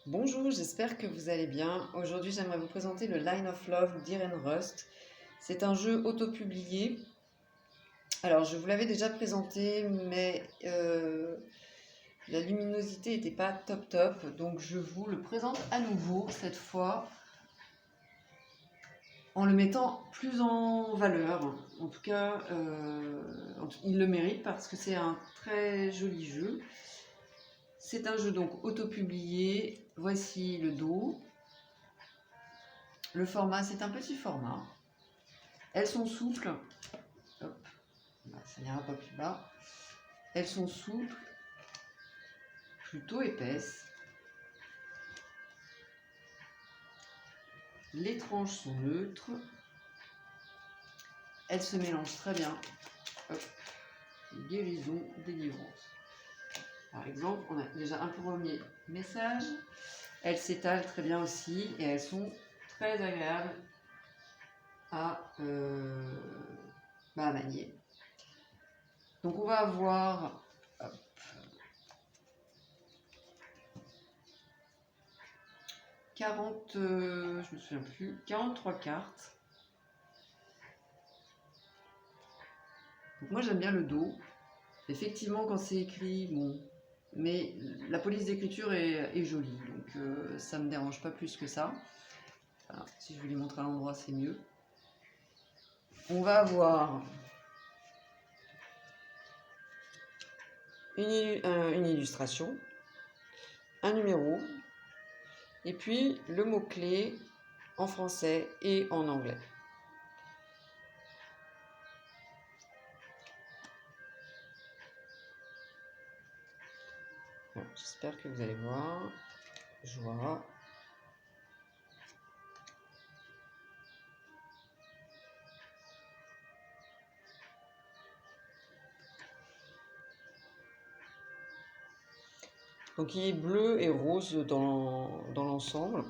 Bonjour, j'espère que vous allez bien. Aujourd'hui, j'aimerais vous présenter le Line of Love d'Irene Rust. C'est un jeu auto-publié. Alors, je vous l'avais déjà présenté, mais la luminosité n'était pas top top. Donc, je vous le présente à nouveau, cette fois, en le mettant plus en valeur. En tout cas, il le mérite parce que c'est un très joli jeu. C'est un jeu donc auto-publié. Voici le dos. Le format, c'est un petit format. Elles sont souples. Hop, ça n'ira pas plus bas. Elles sont souples, plutôt épaisses. Les tranches sont neutres. Elles se mélangent très bien. Hop, guérison, délivrance. Par exemple, on a déjà un premier message. Elles s'étalent très bien aussi et elles sont très agréables à manier. Donc on va avoir 40, je me souviens plus, 43 cartes. Donc moi j'aime bien le dos. Effectivement quand c'est écrit, bon, mais la police d'écriture est jolie, donc ça me dérange pas plus que ça. Voilà, si je vous les montre à l'endroit c'est mieux. On va avoir une illustration, un numéro, et puis le mot-clé en français et en anglais. J'espère que vous allez voir. Joie. Donc il est bleu et rose dans l'ensemble,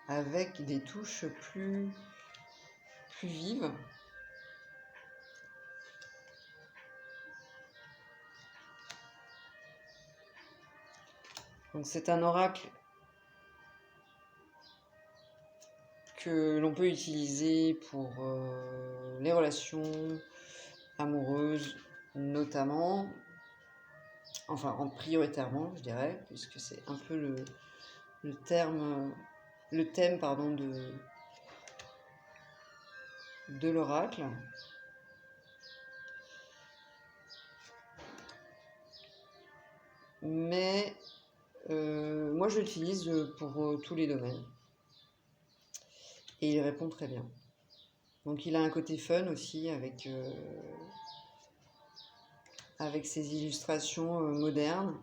avec des touches plus vives. Donc c'est un oracle que l'on peut utiliser pour les relations amoureuses notamment, enfin prioritairement je dirais, puisque c'est un peu le thème de l'oracle. Mais moi je l'utilise pour tous les domaines. Et il répond très bien. Donc il a un côté fun aussi avec ses illustrations modernes.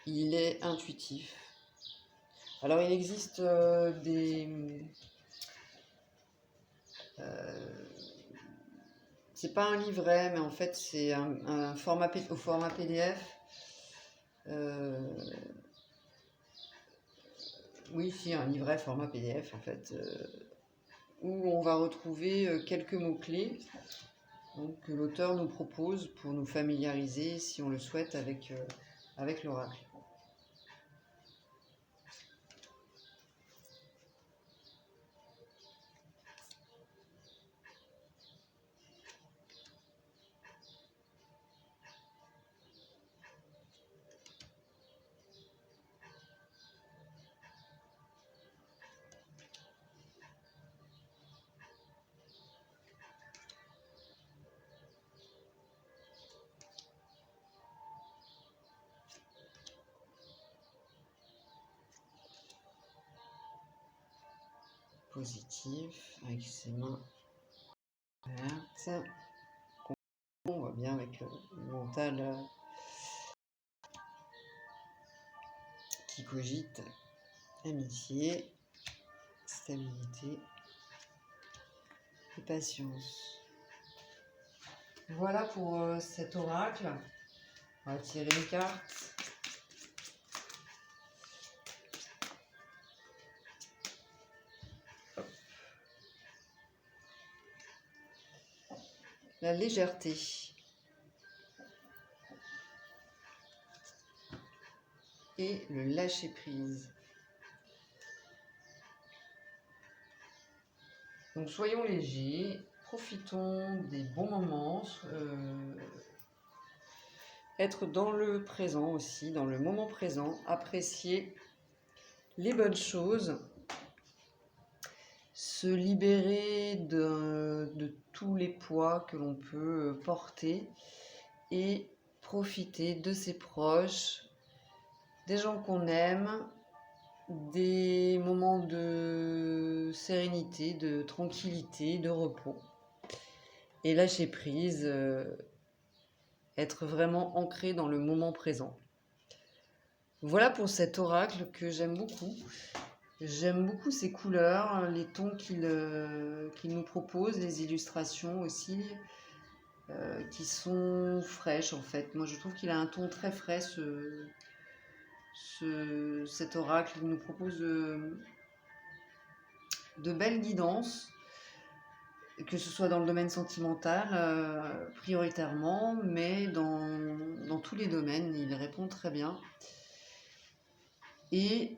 Il est intuitif. Alors il existe c'est pas un livret, mais en fait c'est un format au format PDF. Oui, c'est un livret format PDF en fait, où on va retrouver quelques mots-clés que l'auteur nous propose pour nous familiariser, si on le souhaite, avec l'oracle. Positif, avec ses mains vertes. On voit bien avec le mental qui cogite, amitié. stabilité et patience. Voilà pour cet oracle. On va tirer une carte. Hop. La légèreté. Et le lâcher prise. Donc soyons légers, profitons des bons moments, être dans le présent aussi, dans le moment présent, apprécier les bonnes choses, se libérer de tous les poids que l'on peut porter et profiter de ses proches, des gens qu'on aime, des moments de sérénité, de tranquillité, de repos. Et lâcher prise, être vraiment ancré dans le moment présent. Voilà pour cet oracle que j'aime beaucoup. J'aime beaucoup ses couleurs, les tons qu'il nous propose, les illustrations aussi, qui sont fraîches en fait. Moi je trouve qu'il a un ton très frais, cet oracle. Il nous propose de belles guidances, que ce soit dans le domaine sentimental prioritairement, mais dans tous les domaines, il répond très bien. Et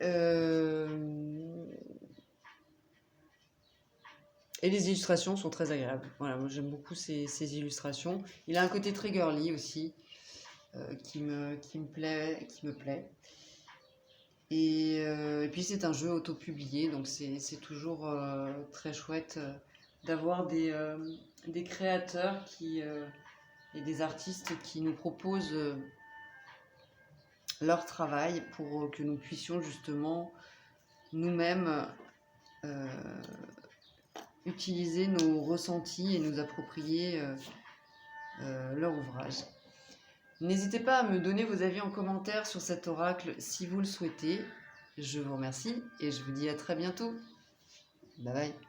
les illustrations sont très agréables. Voilà, moi j'aime beaucoup ces illustrations. Il a un côté très girly aussi, qui me plaît. Et puis c'est un jeu auto-publié, donc c'est toujours très chouette d'avoir des créateurs et des artistes qui nous proposent leur travail pour que nous puissions justement nous-mêmes utiliser nos ressentis et nous approprier leur ouvrage. N'hésitez pas à me donner vos avis en commentaire sur cet oracle si vous le souhaitez. Je vous remercie et je vous dis à très bientôt. Bye bye.